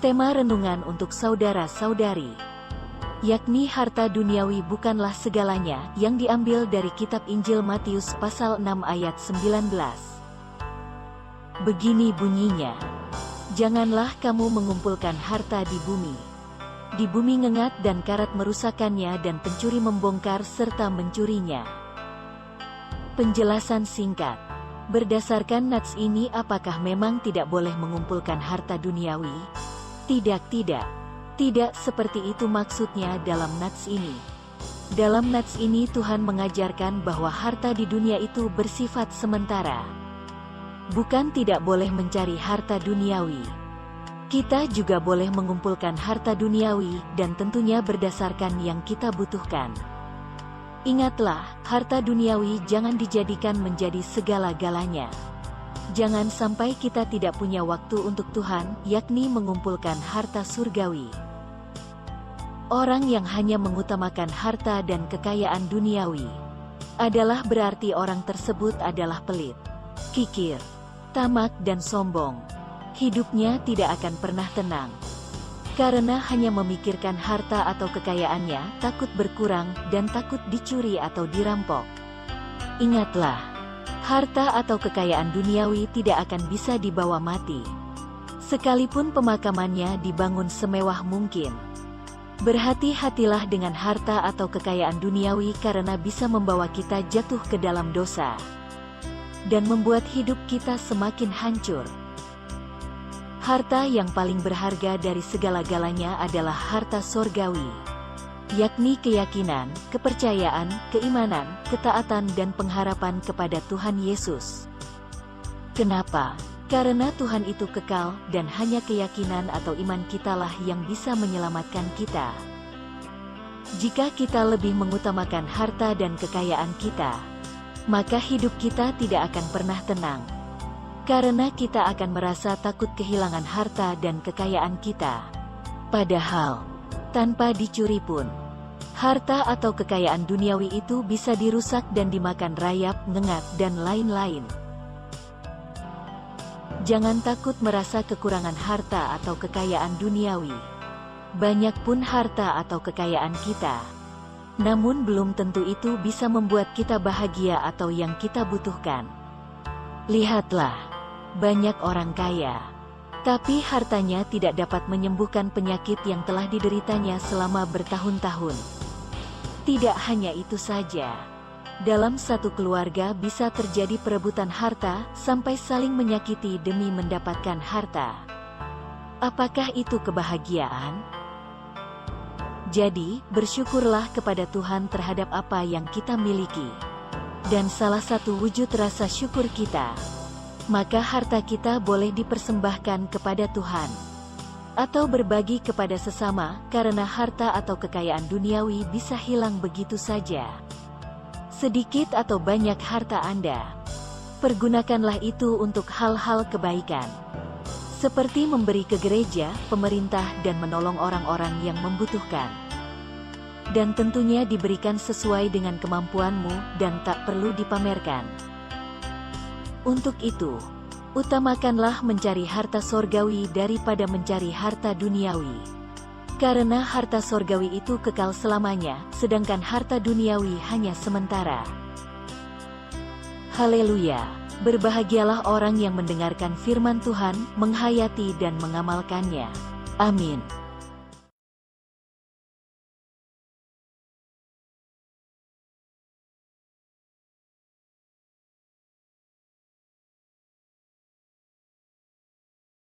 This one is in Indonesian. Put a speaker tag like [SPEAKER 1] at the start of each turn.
[SPEAKER 1] Tema renungan untuk saudara-saudari, yakni harta duniawi bukanlah segalanya, yang diambil dari kitab Injil Matius pasal 6 ayat 19. Begini bunyinya, "Janganlah kamu mengumpulkan harta di bumi. Di bumi ngengat dan karat merusakkannya dan pencuri membongkar serta mencurinya." Penjelasan singkat. Berdasarkan nats ini, apakah memang tidak boleh mengumpulkan harta duniawi? Tidak seperti itu maksudnya dalam nats ini. Dalam nats ini Tuhan mengajarkan bahwa harta di dunia itu bersifat sementara. Bukan tidak boleh mencari harta duniawi. Kita juga boleh mengumpulkan harta duniawi dan tentunya berdasarkan yang kita butuhkan. Ingatlah, harta duniawi jangan dijadikan menjadi segala-galanya. Jangan sampai kita tidak punya waktu untuk Tuhan, yakni mengumpulkan harta surgawi. Orang yang hanya mengutamakan harta dan kekayaan duniawi adalah berarti orang tersebut adalah pelit, kikir, tamak dan sombong. Hidupnya tidak akan pernah tenang. Karena hanya memikirkan harta atau kekayaannya, takut berkurang dan takut dicuri atau dirampok. Ingatlah, harta atau kekayaan duniawi tidak akan bisa dibawa mati, sekalipun pemakamannya dibangun semewah mungkin. Berhati-hatilah dengan harta atau kekayaan duniawi karena bisa membawa kita jatuh ke dalam dosa dan membuat hidup kita semakin hancur. Harta yang paling berharga dari segala-galanya adalah harta sorgawi, yakni keyakinan, kepercayaan, keimanan, ketaatan dan pengharapan kepada Tuhan Yesus. Kenapa? Karena Tuhan itu kekal, dan hanya keyakinan atau iman kitalah yang bisa menyelamatkan kita. Jika kita lebih mengutamakan harta dan kekayaan kita, maka hidup kita tidak akan pernah tenang. Karena kita akan merasa takut kehilangan harta dan kekayaan kita. Padahal, tanpa dicuri pun, harta atau kekayaan duniawi itu bisa dirusak dan dimakan rayap, ngengat, dan lain-lain. Jangan takut merasa kekurangan harta atau kekayaan duniawi. Banyak pun harta atau kekayaan kita, namun belum tentu itu bisa membuat kita bahagia atau yang kita butuhkan. Lihatlah, banyak orang kaya, tapi hartanya tidak dapat menyembuhkan penyakit yang telah dideritanya selama bertahun-tahun. Tidak hanya itu saja. Dalam satu keluarga bisa terjadi perebutan harta, sampai saling menyakiti demi mendapatkan harta. Apakah itu kebahagiaan? Jadi, bersyukurlah kepada Tuhan terhadap apa yang kita miliki. Dan salah satu wujud rasa syukur kita, maka harta kita boleh dipersembahkan kepada Tuhan, atau berbagi kepada sesama, karena harta atau kekayaan duniawi bisa hilang begitu saja. Sedikit atau banyak harta Anda, pergunakanlah itu untuk hal-hal kebaikan, seperti memberi ke gereja, pemerintah, dan menolong orang-orang yang membutuhkan. Dan tentunya diberikan sesuai dengan kemampuanmu, dan tak perlu dipamerkan. Untuk itu, utamakanlah mencari harta sorgawi daripada mencari harta duniawi. Karena harta sorgawi itu kekal selamanya, sedangkan harta duniawi hanya sementara. Haleluya! Berbahagialah orang yang mendengarkan firman Tuhan, menghayati dan mengamalkannya. Amin.